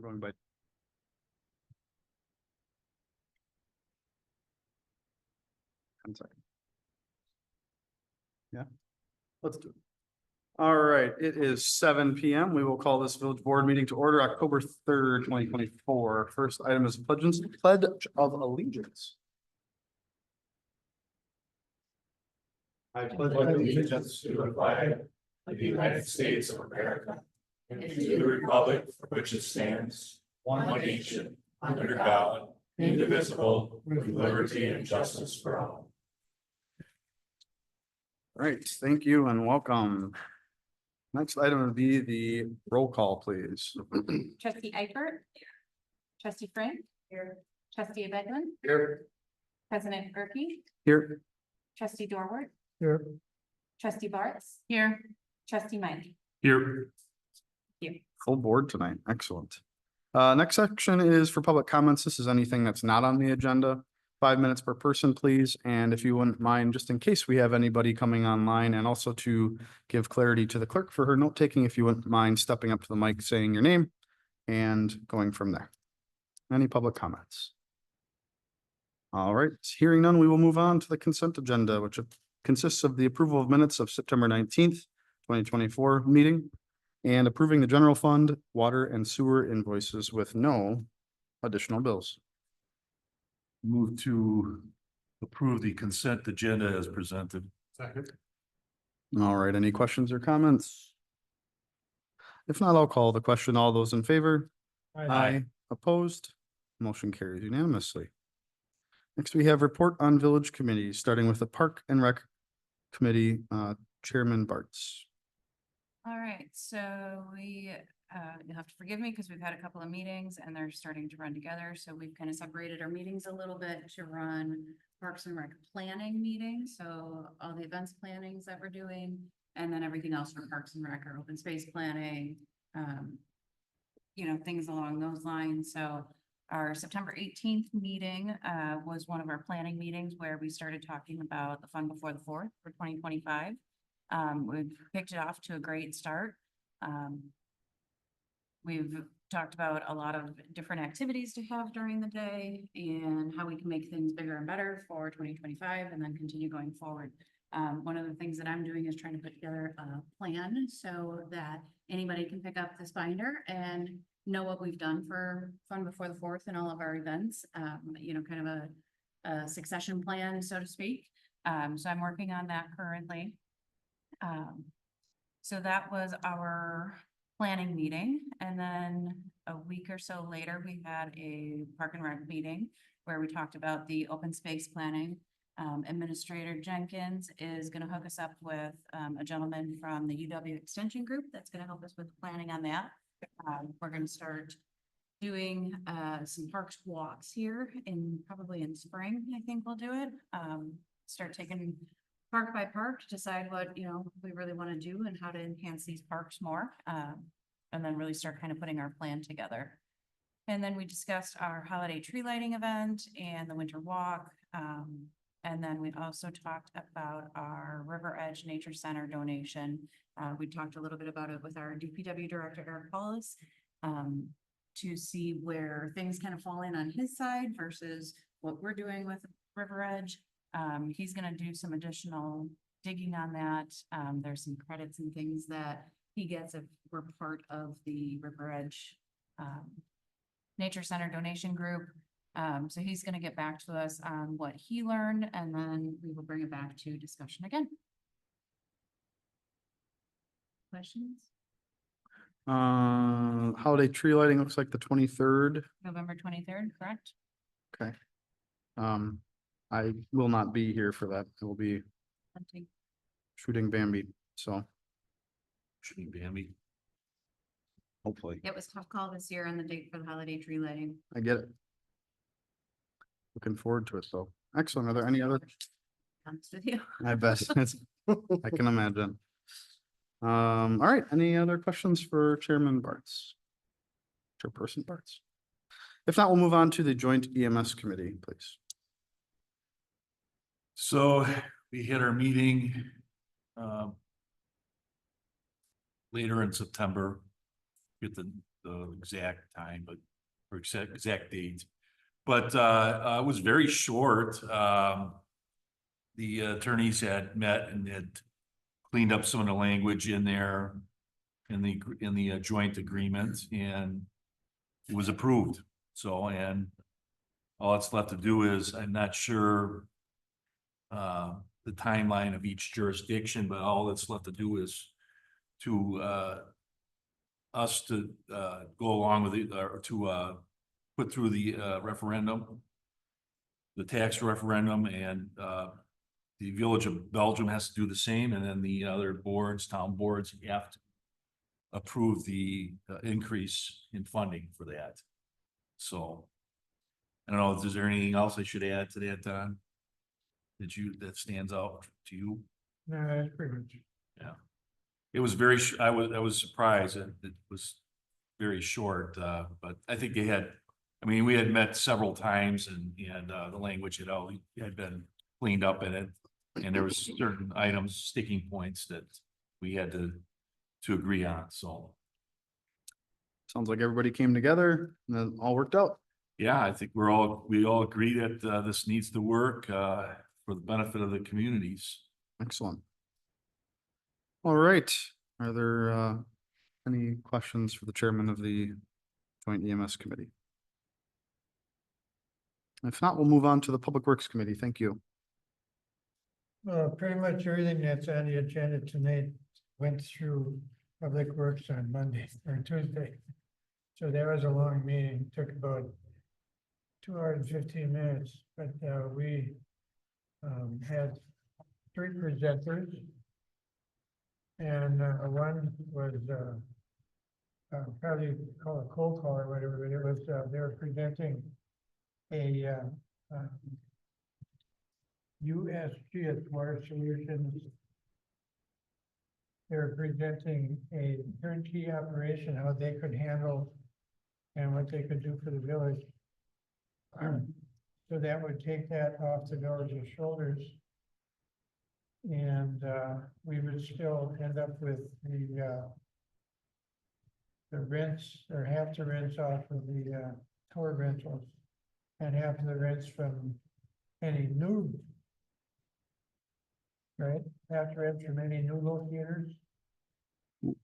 going by. I'm sorry. Yeah, let's do it. All right, it is 7 p.m. We will call this village board meeting to order October 3rd, 2024. First item is pledge of allegiance. I pledge allegiance to the flag of the United States of America and to the republic for which it stands, one nation, under God, indivisible, with liberty and justice for all. All right, thank you and welcome. Next item would be the roll call, please. Trustee Eifert. Trustee Frank. Here. Trustee Bedlin. Here. President Gerke. Here. Trustee Dorwart. Here. Trustee Bartz. Here. Trustee Mike. Here. Full board tonight. Excellent. Next section is for public comments. This is anything that's not on the agenda. 5 minutes per person, please. And if you wouldn't mind, just in case we have anybody coming online, and also to give clarity to the clerk for her note taking, if you wouldn't mind stepping up to the mic, saying your name and going from there. Any public comments? All right, hearing none, we will move on to the consent agenda, which consists of the approval of minutes of September 19th, 2024 meeting and approving the general fund, water and sewer invoices with no additional bills. Move to approve the consent agenda as presented. Second. All right, any questions or comments? If not, I'll call the question. All those in favor? Aye. Opposed? Motion carries unanimously. Next, we have report on village committees, starting with the Park and Rec Committee, Chairman Bartz. All right, so you'll have to forgive me because we've had a couple of meetings and they're starting to run together. So we've kind of separated our meetings a little bit to run Parks and Rec planning meetings. So all the events plannings that we're doing, and then everything else for Parks and Rec or open space planning, things along those lines. So our September 18th meeting was one of our planning meetings where we started talking about the Fund Before the Fourth for 2025. We've picked it off to a great start. We've talked about a lot of different activities to have during the day and how we can make things bigger and better for 2025 and then continue going forward. One of the things that I'm doing is trying to put together a plan so that anybody can pick up this binder and know what we've done for Fund Before the Fourth and all of our events, kind of a succession plan, so to speak. So I'm working on that currently. So that was our planning meeting. And then a week or so later, we had a Park and Rec meeting where we talked about the open space planning. Administrator Jenkins is going to hook us up with a gentleman from the UW Extension Group that's going to help us with planning on that. We're going to start doing some parks walks here probably in spring. I think we'll do it. Start taking park by park, decide what, we really want to do and how to enhance these parks more. And then really start kind of putting our plan together. And then we discussed our holiday tree lighting event and the winter walk. And then we also talked about our River Edge Nature Center donation. We talked a little bit about it with our DPW director, Eric Paulus, to see where things kind of fall in on his side versus what we're doing with River Edge. He's going to do some additional digging on that. There's some credits and things that he gets if we're part of the River Edge Nature Center donation group. So he's going to get back to us on what he learned, and then we will bring it back to discussion again. Questions? Holiday tree lighting looks like the 23rd. November 23rd, correct? Okay. I will not be here for that. I will be Hunting. shooting Bambi, so Shooting Bambi. hopefully. It was a tough call this year on the date for the holiday tree lighting. I get it. Looking forward to it, though. Excellent. Are there any other? Honest with you. I bet. I can imagine. All right. Any other questions for Chairman Bartz? Chairperson Bartz? If not, we'll move on to the joint EMS committee, please. So we had our meeting later in September, get the the exact time, but, or exact date. But, it was very short. The attorneys had met and had cleaned up some of the language in there in the joint agreement, and it was approved. So, and all that's left to do is, I'm not sure the timeline of each jurisdiction, but all that's left to do is to us to go along with it, or to put through the referendum, the tax referendum, and the Village of Belgium has to do the same, and then the other boards, town boards, have to approve the increase in funding for that. So I don't know, is there anything else I should add to that, Don? That stands out to you? No, that's pretty much. It was very, I was surprised that it was very short, but I think they had, I mean, we had met several times, and the language had been cleaned up in it. And there was certain items, sticking points that we had to agree on, so. Sounds like everybody came together and it all worked out. Yeah, I think we all agree that this needs to work for the benefit of the communities. Excellent. All right, are there any questions for the chairman of the Joint EMS Committee? If not, we'll move on to the Public Works Committee. Thank you. Well, pretty much everything that's on the agenda tonight went through Public Works on Monday or Tuesday. So that was a long meeting, took about 2 hours and 15 minutes, but we had 3 presenters. And one was probably call a cold call or whatever, but it was they were presenting a USGS Water Solutions. They're presenting a turnkey operation, how they could handle and what they could do for the village. So that would take that off the village's shoulders. And we would still end up with the rents, or half the rents off of the tour rentals, and half of the rents from any new, right? Half the rents from any new locators.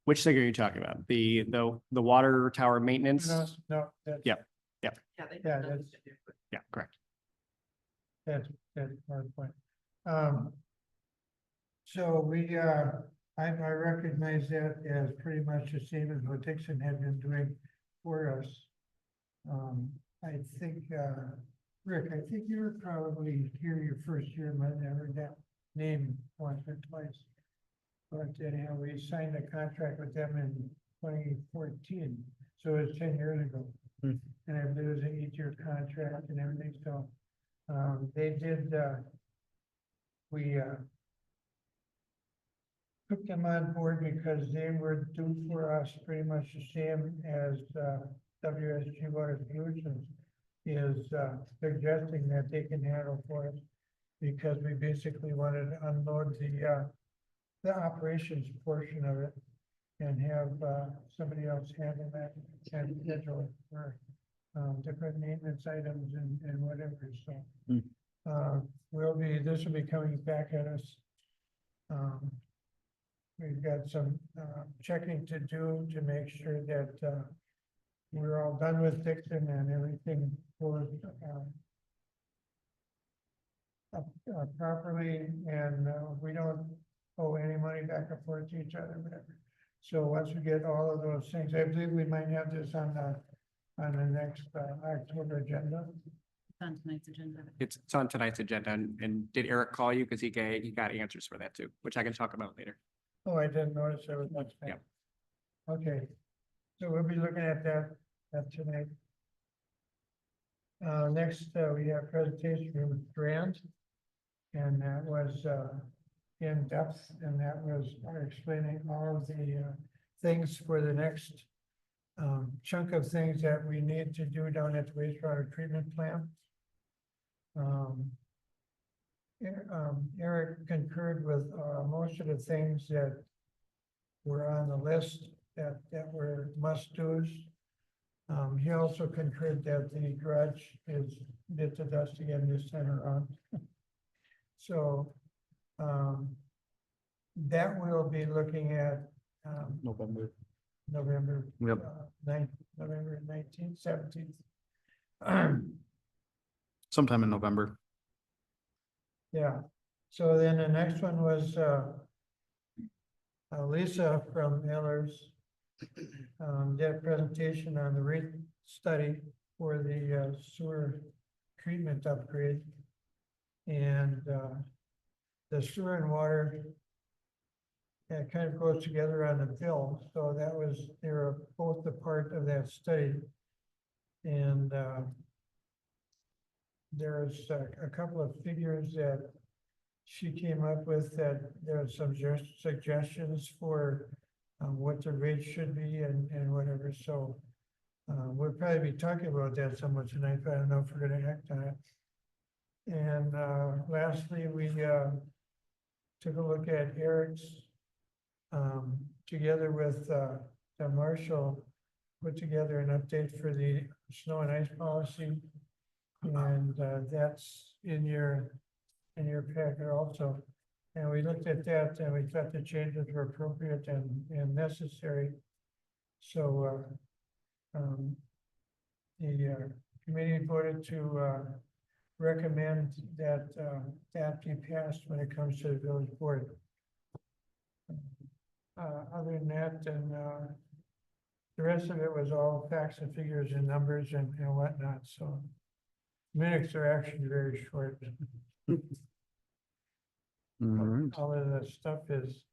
Which thing are you talking about? The water tower maintenance? No, that's. Yeah. Yeah, Yeah, that's, Yeah, correct. that's our point. So we, I recognize that as pretty much the same as what Dixon had been doing for us. I think, Rick, I think you were probably here your first year, might have heard that name once or twice. But anyhow, we signed a contract with them in 2014, so it's 10 years ago. And I believe it was an 8-year contract and everything, so they did, we took them on board because they were due for us pretty much the same as WSG Water Solutions is suggesting that they can handle for us, because we basically wanted to unload the operations portion of it and have somebody else handle that and schedule for different maintenance items and whatever. So this will be coming back at us. We've got some checking to do to make sure that we're all done with Dixon and everything goes properly, and we don't owe any money back and forth to each other, whatever. So once we get all of those things, I believe we might have this on the next October agenda. On tonight's agenda. It's on tonight's agenda, and did Eric call you? Because he got answers for that too, which I can talk about later. Oh, I didn't notice there was much. Yep. Okay, so we'll be looking at that tonight. Next, we have presentation from Grant, and that was in depth, and that was explaining all of the things for the next chunk of things that we need to do down at the wastewater treatment plant. Eric concurred with most of the things that were on the list that were must-dos. He also concurred that the garage is bit to dust again this time around. So, that we'll be looking at, November. November. Yep. 9th, November 19th, 17th. Sometime in November. Yeah, so then the next one was, Lisa from Ellers. Did a presentation on the rate study for the sewer treatment upgrade. And, the sewer and water, it kind of goes together on the bill, so that was, they were both a part of that study. And, there's a couple of figures that she came up with, that there are some suggestions for what the rate should be and whatever, so we'll probably be talking about that somewhat tonight, but I don't know if we're gonna act on it. And lastly, we took a look at Eric's, together with Marshall, put together an update for the snow and ice policy. And that's in your packet also. And we looked at that and we thought the changes were appropriate and necessary. So the committee voted to recommend that that be passed when it comes to the village board. Other than that, and the rest of it was all facts and figures and numbers and whatnot, so minutes are actually very short. All right, All of the stuff is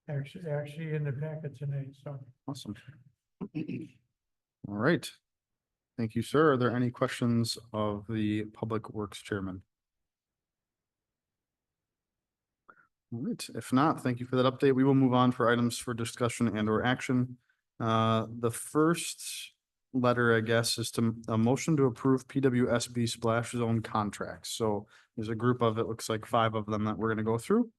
actually in the packet tonight, so. awesome. All right. Thank you, sir. Are there any questions of the Public Works Chairman? All right, if not, thank you for that update. We will move on for items for discussion and or action. The first letter, I guess, is to a motion to approve PWSB splash zone contracts. So there's a group of, it looks like 5 of them that we're gonna go through.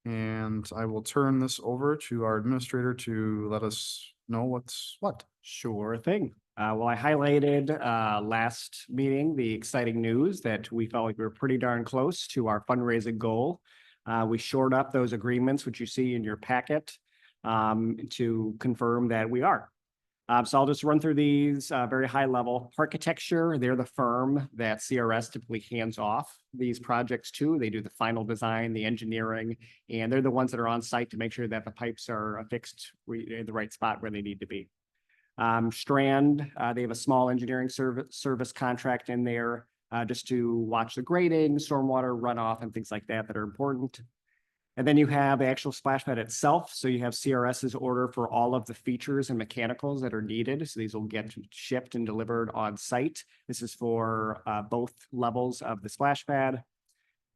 And I will turn this over to our administrator to let us know what's what. Sure thing. Well, I highlighted last meeting the exciting news that we felt like we were pretty darn close to our fundraising goal. We shored up those agreements, which you see in your packet, to confirm that we are. So I'll just run through these very high level. Architecture, they're the firm that CRS typically hands off these projects to. They do the final design, the engineering, and they're the ones that are on site to make sure that the pipes are affixed in the right spot where they need to be. Strand, they have a small engineering service contract in there just to watch the grading, stormwater runoff, and things like that that are important. And then you have the actual splash pad itself. So you have CRS's order for all of the features and mechanicals that are needed. So these will get shipped and delivered on site. This is for both levels of the splash pad.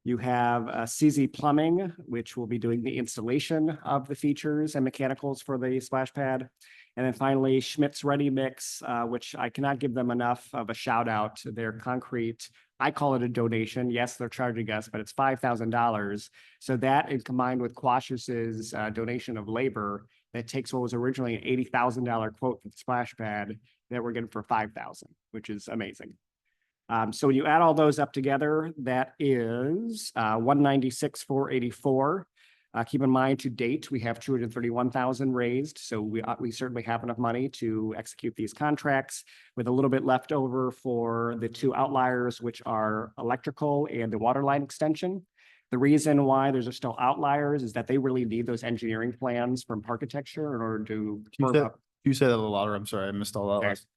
You have CZ Plumbing, which will be doing the installation of the features and mechanicals for the splash pad. And then finally, Schmidt's Ready Mix, which I cannot give them enough of a shout out. Their concrete, I call it a donation. Yes, they're charging us, but it's $5,000. So that is combined with Quash's donation of labor, that takes what was originally an $80,000 quote for the splash pad that we're getting for $5,000, which is amazing. So when you add all those up together, that is $196,484. Keep in mind, to date, we have $231,000 raised, so we certainly have enough money to execute these contracts, with a little bit left over for the 2 outliers, which are electrical and the water line extension. The reason why there's still outliers is that they really need those engineering plans from architecture in order to. You say that a little louder. I'm sorry, I missed all that Okay. last.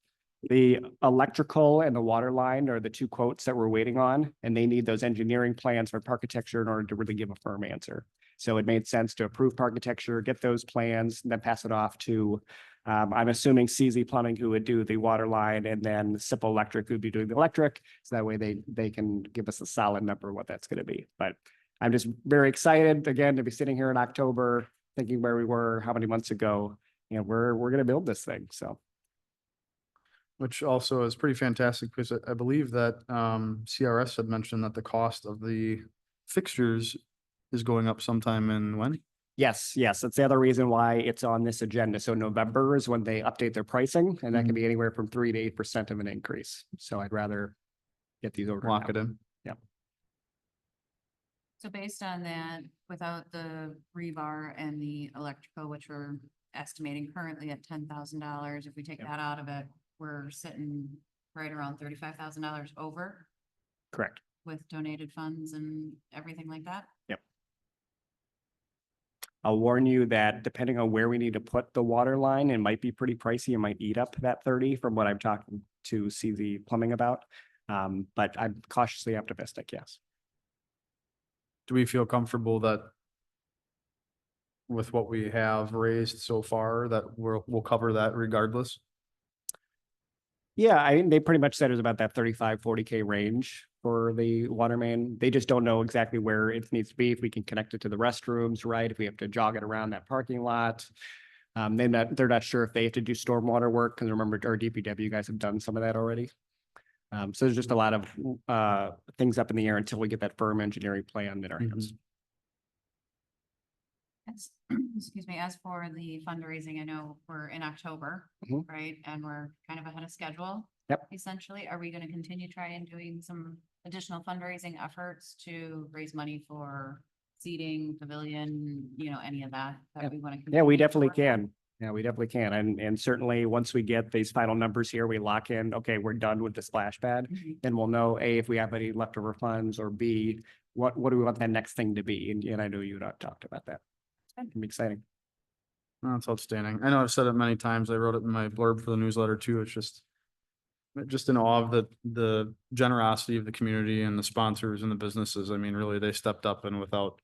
The electrical and the water line are the 2 quotes that we're waiting on, and they need those engineering plans for architecture in order to really give a firm answer. So it made sense to approve architecture, get those plans, and then pass it off to, I'm assuming CZ Plumbing, who would do the water line, and then Sip Electric, who'd be doing the electric. So that way they can give us a solid number of what that's going to be. But I'm just very excited, again, to be sitting here in October, thinking where we were, how many months ago. You know, we're going to build this thing, so. Which also is pretty fantastic, because I believe that CRS had mentioned that the cost of the fixtures is going up sometime in when? Yes, yes, that's the other reason why it's on this agenda. So November is when they update their pricing, and that can be anywhere from 3 to 8% of an increase. So I'd rather get these ordered Lock now. it in. So based on that, without the rebar and the electrical, which we're estimating currently at $10,000, if we take Yep. that out of it, we're sitting right around $35,000 over Correct. with donated funds and everything like that. I'll warn you that depending on where we need to put the water line, it might be pretty pricey. It might eat up that 30 from what I'm talking to CZ Plumbing about. But I'm cautiously optimistic, yes. Do we feel comfortable that with what we have raised so far, that we'll cover that regardless? Yeah, I mean, they pretty much said it was about that 35-40K range for the water main. They just don't know exactly where it needs to be, if we can connect it to the restrooms, right? If we have to jog it around that parking lot. They're not sure if they have to do stormwater work, because remember, our DPW guys have done some of that already. So there's just a lot of things up in the air until we get that firm engineering plan in our hands. As- Excuse me, as for the fundraising, I know we're in October, Mhm. right? And we're kind of ahead of schedule. Yep. Essentially, are we gonna continue trying doing some additional fundraising efforts to raise money for seating, pavilion, any of that? Yep. We want to. Yeah, we definitely can. Yeah, we definitely can. And certainly, once we get these final numbers here, we lock in, okay, we're done with the splash pad. Then we'll know, A, if we have any leftover funds, or B, what do we want that next thing to be? And I know you and I talked about that. It'd be exciting. That's outstanding. I know I've said it many times. I wrote it in my blurb for the newsletter too. It's just in awe of the generosity of the community and the sponsors and the businesses. I mean, really, they stepped up, and without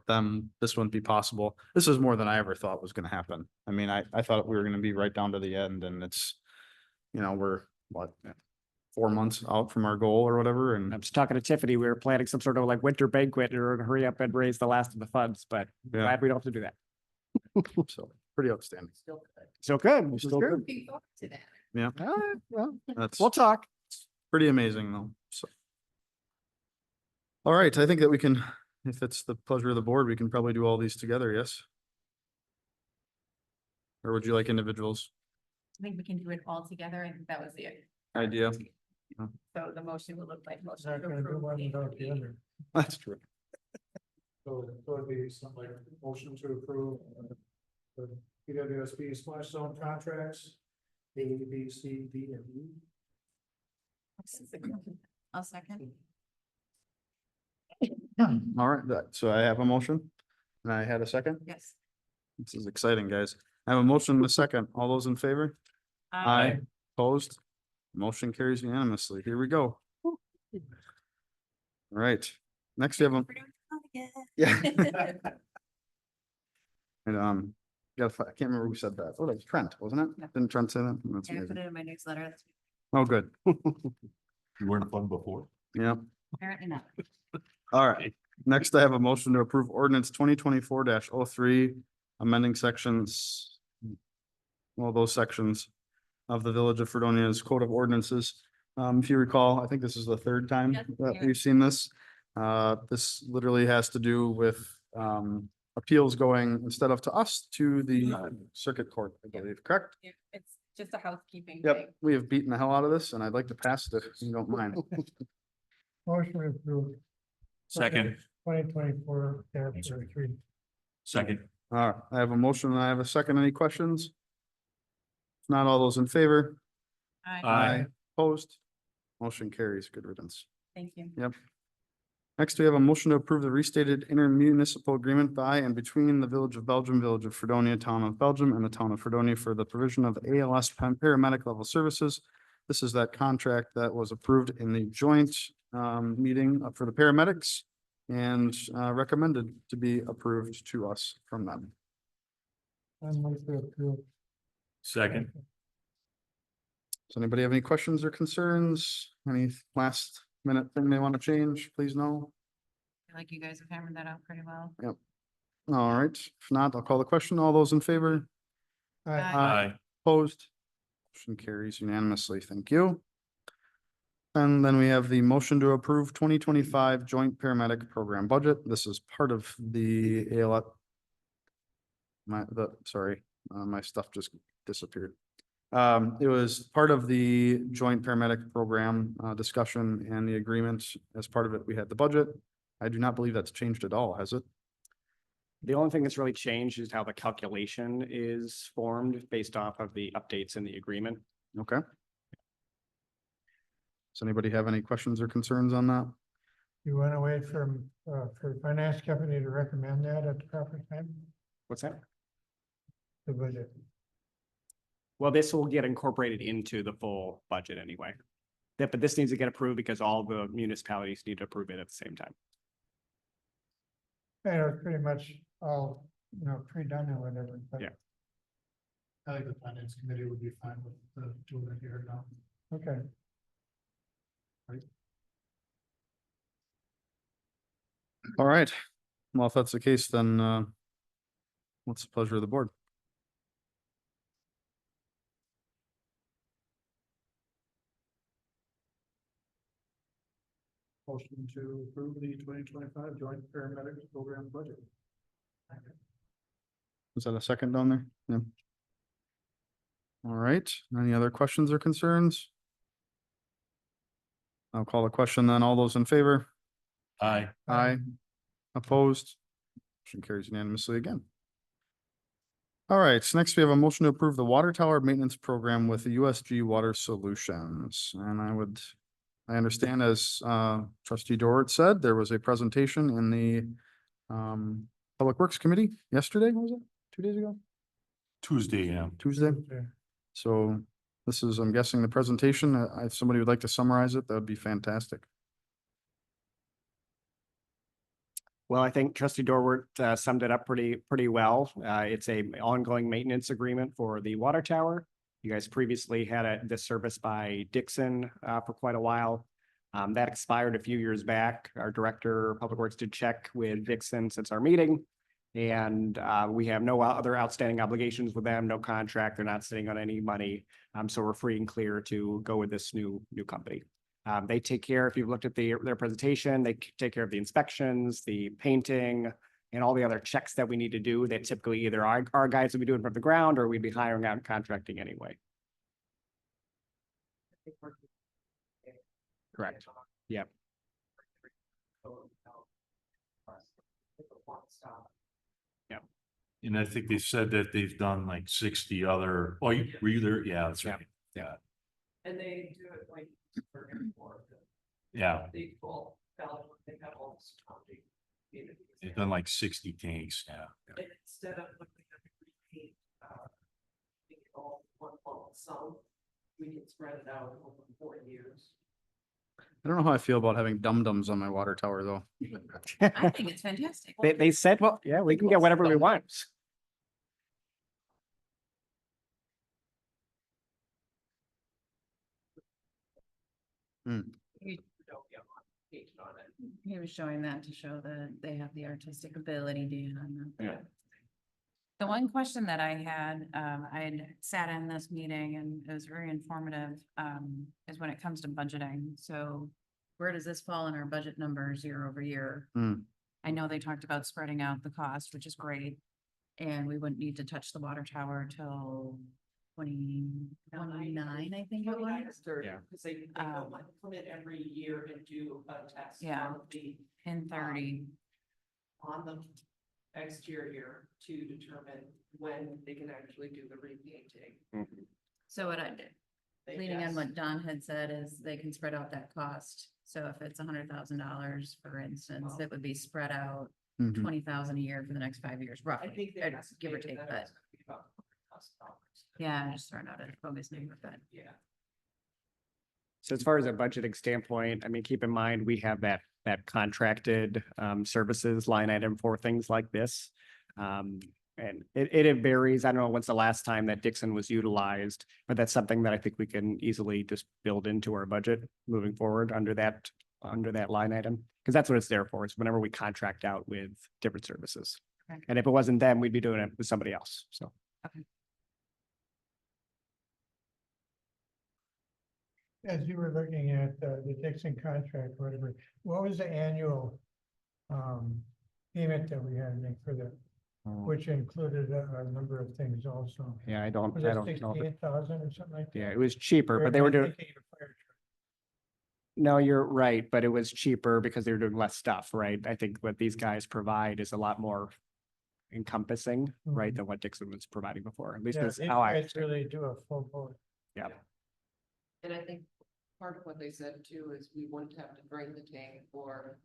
them, this wouldn't be possible. This is more than I ever thought was gonna happen. I mean, I thought we were gonna be right down to the end, and it's, we're what, 4 months out from our goal or whatever, I and was talking to Tiffany, we were planning some sort of like winter banquet, and we we're gonna hurry up and raise the last of the funds, but yeah, glad we don't have to do that. so pretty outstanding. Still good. We're still good. Yeah, All right, well, that's we'll talk. pretty amazing though, so. All right, I think that we can, if it's the pleasure of the board, we can probably do all these together, yes? Or would you like individuals? I think we can do it all together. I think that was the Idea? so the motion will look like motion Not to gonna do approve. one without the other. That's true. So it'd be something like motion to approve the PWSB splash zone contracts, A, B, C, D, and E. I'll second. All right, so I have a motion and I had a second. Yes. This is exciting, guys. I have a motion and a second. All those in favor? Opposed? Motion carries unanimously. Here we go. All right, next we have a, yeah. And, I can't remember who said that. Oh, that was Trent, wasn't it? Yeah. Didn't Trent say that? That's I put amazing. it in my newsletter. That's Oh, good. You weren't fun before. Yeah. apparently not. All right, next I have a motion to approve ordinance 2024-03, amending sections. Well, those sections of the Village of Fredonia's Code of Ordinances. If you recall, I think this is the third time Yes, that yeah. we've seen this. This literally has to do with, appeals going instead of to us, to the circuit court, I believe, correct? Yeah, it's just a housekeeping thing. Yep, we have beaten the hell out of this and I'd like to pass it if you don't mind. Motion approved. Second, 2024-03. second. All right, I have a motion and I have a second. Any questions? If not, all those in favor? Aye. Opposed? Motion carries. Good riddance. Thank you. Next, we have a motion to approve the restated intermunicipal agreement by and between the Village of Belgium, Village of Fredonia, Town of Belgium, and the Town of Fredonia for the provision of ALS paramedic level services. This is that contract that was approved in the joint meeting for the paramedics and recommended to be approved to us from them. I move to approve. Second. Does anybody have any questions or concerns? Any last minute thing they want to change? Please know. I feel like you guys have hammered that out pretty well. All right, if not, I'll call the question. All those in favor? Aye. Aye. Opposed? Motion carries unanimously. Thank you. And then we have the motion to approve 2025 joint paramedic program budget. This is part of the my stuff just disappeared. It was part of the joint paramedic program, discussion and the agreement. As part of it, we had the budget. I do not believe that's changed at all, has it? The only thing that's really changed is how the calculation is formed based off of the updates in the agreement. Okay. Does anybody have any questions or concerns on that? You want to wait for finance company to recommend that at the proper time, What's that? the budget? Well, this will get incorporated into the full budget anyway. But this needs to get approved because all the municipalities need to approve it at the same time. I know it's pretty much all, pre-done or whatever, but. Yeah. I think the finance committee would be fine with doing it here now. Okay. All right. Well, if that's the case, then what's the pleasure of the board? Motion to approve the 2025 joint paramedics program budget. Is that a second down there? Yeah. All right. Any other questions or concerns? I'll call the question then. All those in favor? Aye. Aye. Opposed? Motion carries unanimously again. All right, so next we have a motion to approve the water tower maintenance program with the USG Water Solutions. And I understand as trustee Dorrit said, there was a presentation in the Public Works Committee yesterday, was it? 2 days ago? Tuesday, yeah. Tuesday? So this is, I'm guessing, the presentation. If somebody would like to summarize it, that would be fantastic. Well, I think trustee Dorwart summed it up pretty well. It's a ongoing maintenance agreement for the water tower. You guys previously had this service by Dixon for quite a while. That expired a few years back. Our director of public works did check with Dixon since our meeting. And we have no other outstanding obligations with them, no contract. They're not sitting on any money. So we're free and clear to go with this new company. They take care, if you've looked at their presentation, they take care of the inspections, the painting, and all the other checks that we need to do that typically either our guys would be doing from the ground or we'd be hiring out and contracting anyway. Correct. Yep. Yep. And I think they said that they've done like 60 other, were you there? Yeah, that's right. Yeah. And they do it like for Yeah, the full ballot, they have all this county. they've done like 60 tanks now. And instead of looking at the repaint, all one lump sum, we can spread it out over 4 years. I don't know how I feel about having dum-dums on my water tower, though. I think it's fantastic. They said, well, yeah, we can get whatever we want. He was showing that to show that they have the artistic ability to. Yeah. The one question that I had sat in this meeting and it was very informative, is when it comes to budgeting. So where does this fall in our budget numbers year over year? Hmm. I know they talked about spreading out the cost, which is great. And we wouldn't need to touch the water tower till 2029, I think it was. Yeah. Because they come in every year and do a test. Yeah. On the, In 30. on the exterior to determine when they can actually do the repainting. Mhm. So what I did, They leaning on guess. what Don had said is they can spread out that cost. So if it's $100,000, for instance, it would be spread out Mhm. 20,000 a year for the next 5 years, I roughly. think they Give or estimated take, that but it's gonna be about $100,000. yeah, I'm just throwing out a bogus number, but Yeah. So as far as a budgeting standpoint, I mean, keep in mind, we have that contracted services line item for things like this. And it varies. I don't know when's the last time that Dixon was utilized, but that's something that I think we can easily just build into our budget moving forward under that line item. Because that's what it's there for, is whenever we contract out with different services. Okay. And if it wasn't them, we'd be doing it with somebody else, so. As you were looking at the Dixon contract, whatever, what was the annual payment that we had to make for the which included a number of things also. Yeah, I don't Was know. it that- 68,000 or something like that? Yeah, it was cheaper, Or but they am were I doing, thinking of a fire truck? no, you're right, but it was cheaper because they were doing less stuff, right? I think what these guys provide is a lot more encompassing, right, Mhm. than what Dixon was providing before. At least Yeah, that's these how I. guys really do a full boat. Yeah. And I think part of what they said too is we wouldn't have to drain the tank for,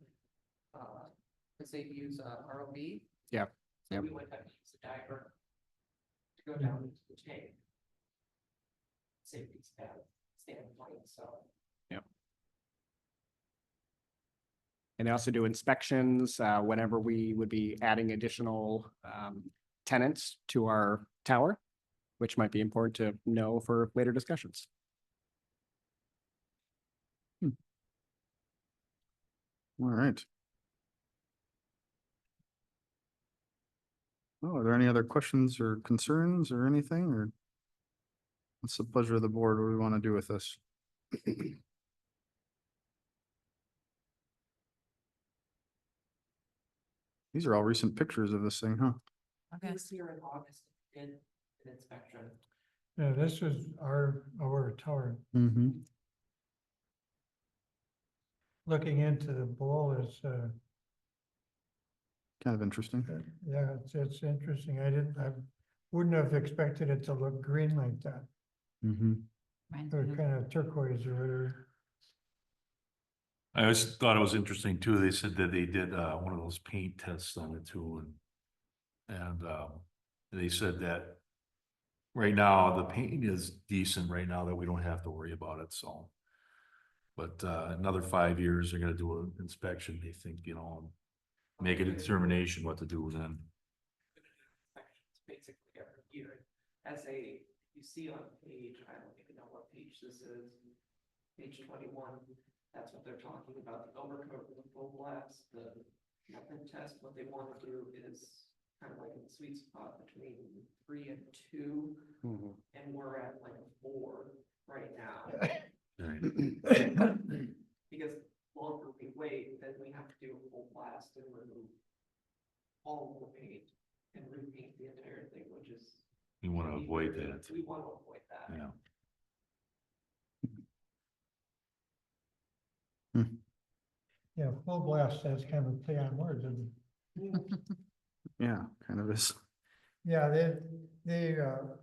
cause they use ROV. Yeah, So yep. we wouldn't have to use the diver to go down into the tank. Safety standpoint, so. And they also do inspections, whenever we would be adding additional, tenants to our tower, which might be important to know for later discussions. All right. Oh, are there any other questions or concerns or anything, or? What's the pleasure of the board? What do we want to do with this? These are all recent pictures of this thing, huh? He was here in August, did an inspection. Yeah, this was our tower. Mm-hmm. Looking into the bowl is, Kind of interesting. yeah, it's interesting. I wouldn't have expected it to look green like that, Mm-hmm. or kind of turquoise or whatever. I always thought it was interesting too. They said that they did one of those paint tests on it too, and they said that right now the paint is decent right now, that we don't have to worry about it, so. But another 5 years, they're gonna do an inspection, they think, make a determination what to do then. Inspections basically every year. You see on page, I don't even know what page this is, page 21. That's what they're talking about, the overcoat, the full blast, the method test. What they want to do is kind of like in the sweet spot between 3 and 2, and we're at like a 4 right now. Because longer we wait, then we have to do a full blast and remove all the paint and repaint the entire thing, which is. You wanna avoid that, We want to avoid that. yeah. Yeah, full blast, that's kind of a play on words, isn't it? Yeah, kind of is. Yeah,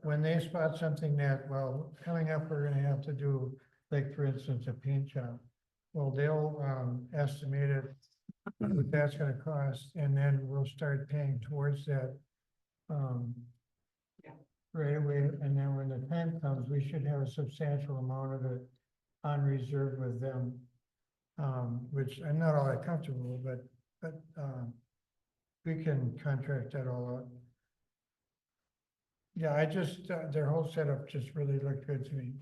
when they spot something that, well, coming up, we're gonna have to do, like, for instance, a paint job. Well, they'll, estimate it, what that's gonna cost, and then we'll start paying towards that. Yeah. Right away, and then when the time comes, we should have a substantial amount of it on reserve with them. Which I'm not all that comfortable, but we can contract that all out. Yeah, their whole setup just really looked good to me.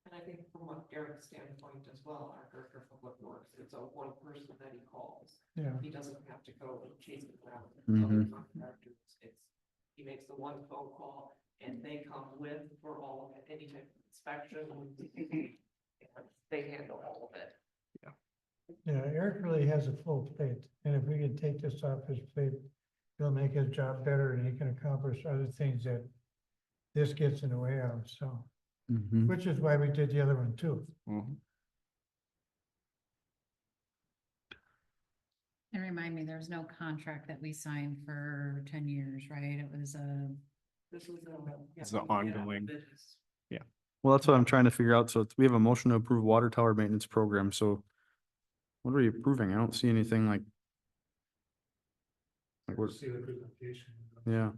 And I think from what Eric's standpoint as well, our director of public works, it's a one person that he calls. Yeah, He doesn't have to go chasing around Mhm. other contractors. He makes the one phone call and they come with for all of any type of inspection. And they handle all of it. yeah, Eric really has a full plate, and if we can take this off his plate, he'll make his job better and he can accomplish other things that this gets in the way of, so, Mm-hmm. which is why we did the other one too. And remind me, there's no contract that we signed for 10 years, right? It was This was It's an ongoing. Well, that's what I'm trying to figure out. So we have a motion to approve water tower maintenance program. So what are we approving? I don't see anything like. What, See the presentation. yeah,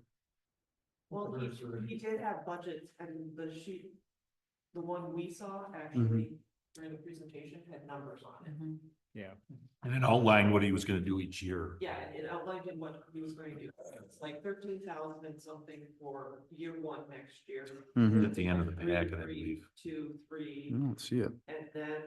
Well, he did have budgets and the sheet, the one we saw actually during the presentation had numbers on it. Yeah. And then outline what he was gonna do each year. Yeah, it outlined in what he was going to do. It's like 13,000 and something for year 1 next year. Mhm. At the end of the Three, packet, I three, believe. 2, 3, I don't see it. and then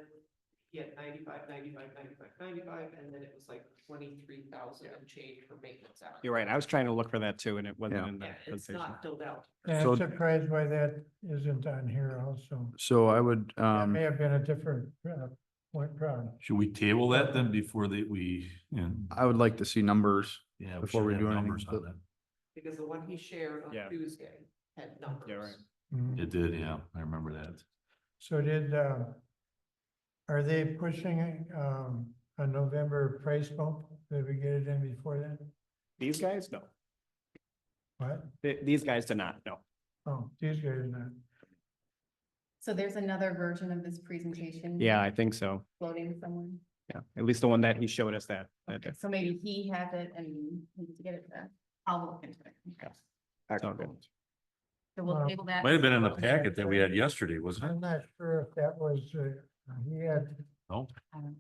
he had 95, 95, 95, 95, and then it was like 23,000 and change for maintenance hours. You're right. I was trying to look for that too, and it wasn't Yeah. in the Yeah, it's presentation. not filled out. And So- I'm surprised why that isn't on here also. So I would, That may have been a different, point problem. Should we table that then before we, I would like to see numbers yeah. before should we have do anything, numbers on but- it. because the one he shared on Yeah. Tuesday had numbers. Yeah, right. Mhm. It did, yeah, I remember that. So are they pushing, a November price bump? Did we get it in before then? These guys, no. What? These guys did not, no. Oh, these guys are not. So there's another version of this presentation. Yeah, I think so. Floating somewhere. Yeah, at least the one that he showed us that. Okay, so maybe he has it and needs to get it back. I'll look into it. Okay. It's all good. So we'll table that. Might have been in the packet that we had yesterday, wasn't it? I'm not sure if that was, he had, No?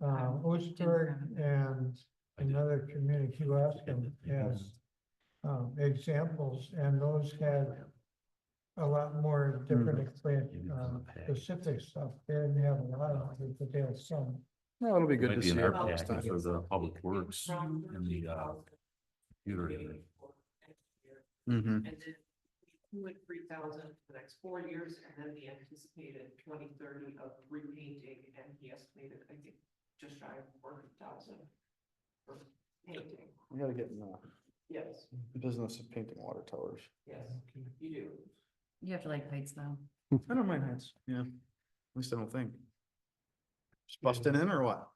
Oostburg and another community, Kewaskum as, examples, and those had a lot more different, specific stuff. They didn't have a lot of it, but they had some. Well, it'll be good Might to be in see our it next packet time. for the public works and the, computer. Mhm. And then 203,000 for the next 4 years, and then the anticipated 2030 of repainting, and he estimated, I think, just shy of 40,000 for painting. We gotta get in Yes, the business of painting water towers. yes, you do. You have to like heights though. I don't mind heights. Yeah. At least I don't think. Just busting in or what?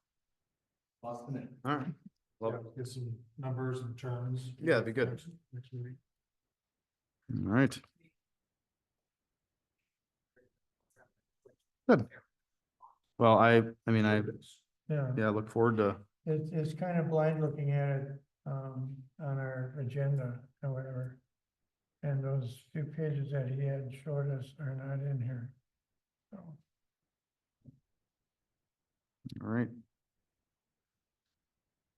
Boston it. All right. Well, Get some numbers and terms. Yeah, that'd be good. Next meeting. all right. Good. Well, I mean, Yeah, look forward to, it's kind of blind looking at it, on our agenda, however. And those few pages that he had showed us are not in here. So, all right.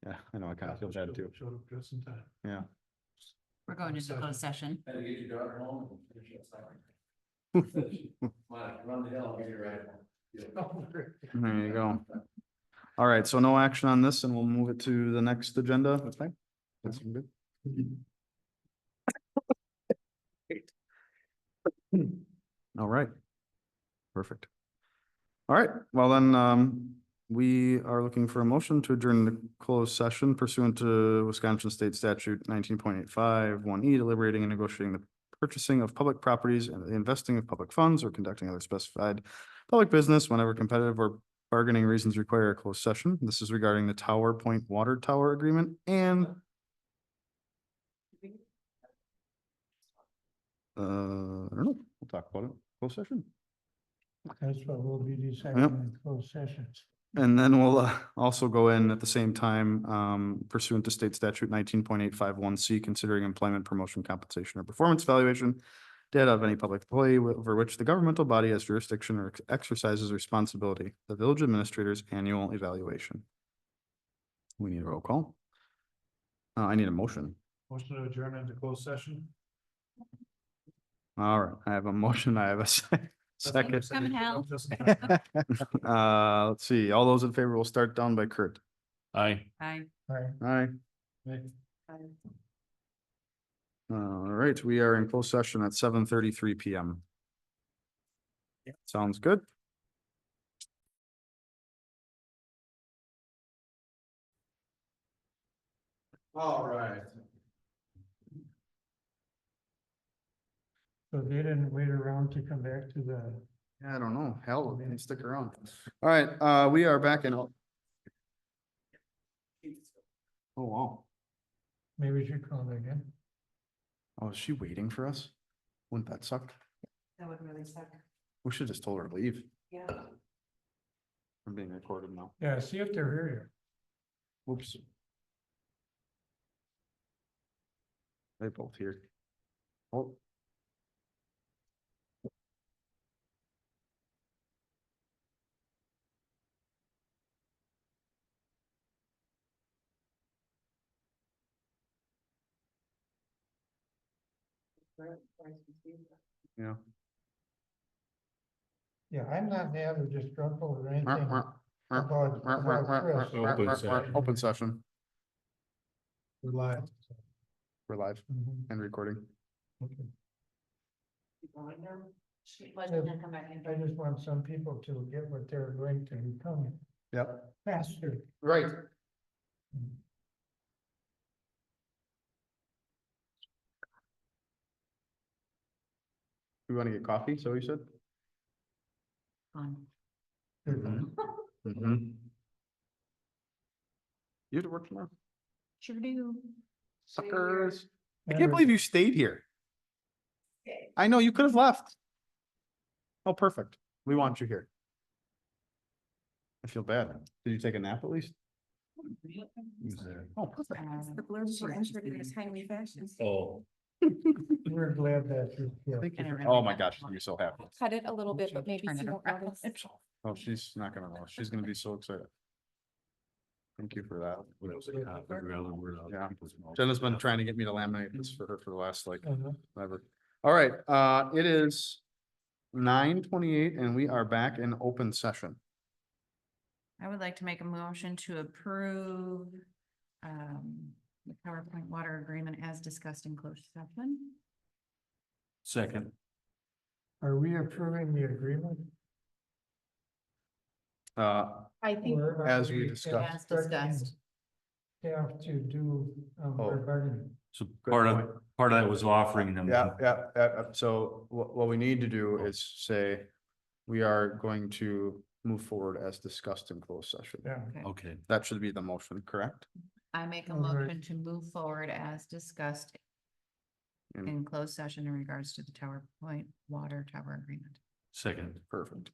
Yeah, I know, I kind of feel bad too. Showed up just in time. Yeah. We're going into closed session. Had to get your daughter home and finish up something. Run the hill, get your right. There you go. All right, so no action on this and we'll move it to the next agenda. That's fine. That's good. All right. Perfect. All right, well then, we are looking for a motion to adjourn the closed session pursuant to Wisconsin State Statute 19.85 1E, deliberating and negotiating the purchasing of public properties and the investing of public funds or conducting other specified public business whenever competitive or bargaining reasons require a closed session. This is regarding the Tower Point Water Tower Agreement and I don't know, we'll talk about it, closed session. that's what we'll be deciding in closed sessions. And then we'll also go in at the same time pursuant to state statute 19.851C, considering employment, promotion, compensation, or performance evaluation data of any public employee over which the governmental body has jurisdiction or exercises responsibility, the village administrator's annual evaluation. We need a roll call. I need a motion. Motion to adjourn into closed session. All right, I have a motion. I have a second. Come and help. Just in time. Let's see, all those in favor will start down by Kurt. Aye. Hi. Aye. All right, we are in closed session at 7:33 PM. Sounds good. All right. So they didn't wait around to come back to the, I don't know, hell, we can stick around. All right, we are back in. Oh, wow. maybe we should call it again. Oh, is she waiting for us? Wouldn't that suck? That would really suck. We should just told her to leave. Yeah. I'm being recorded now. Yeah, see if they're here. Whoops. They both here. Oh. Yeah. Yeah, I'm not mad or disgruntled or anything about Chris. Open session. We're live. We're live Mhm. and recording. Okay. She wasn't gonna come back in. I just want some people to get what they're going to become Yep. faster. Right. We want to get coffee, so you said? Fun. Mm-hmm. You have to work tomorrow? Sure do. Suckers. I can't believe you stayed here. I know, you could have left. Oh, perfect. We want you here. I feel bad. Did you take a nap at least? Oh, perfect. The blurbs were entered in a timely fashion. Oh. We're glad that you're here. Thank you. And for- it Oh really my got gosh, long. you're so happy. Cut it a little bit, but maybe Turn some it more around. artists. Oh, she's not gonna know. She's gonna be so excited. Thank you for that. Yeah. Jenna's been trying to get me to laminate this for her for the last like ever. All right, it is 9:28 and we are back in open session. I would like to make a motion to approve the PowerPoint water agreement as discussed in closed session. Second. Are we approving the agreement? I think. Or are As we discussed. As discussed. Have to do, our Oh. bargaining. So Good part point. of that was offering them. Yeah. So what we need to do is say, we are going to move forward as discussed in closed session. Yeah. Okay, That should be the motion, correct? I make a All right. motion to move forward as discussed Mm. in closed session in regards to the Tower Point Water Tower Agreement. second. Perfect.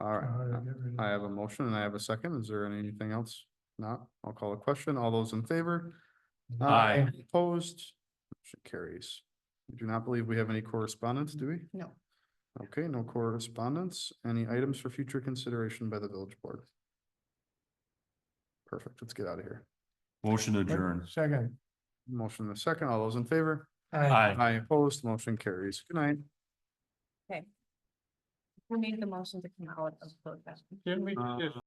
All right, I have a motion and I have a second. Is there anything else? Not, I'll call a question. All those in favor? Aye. Opposed? Motion carries. We do not believe we have any correspondence, do we? No. Okay, no correspondence. Any items for future consideration by the village board? Perfect, let's get out of here. Motion adjourned. Second. Motion in a second. All those in favor? Aye. Aye, opposed, motion carries. Good night. Who made the motion to come out of closed session? Didn't we Uh, just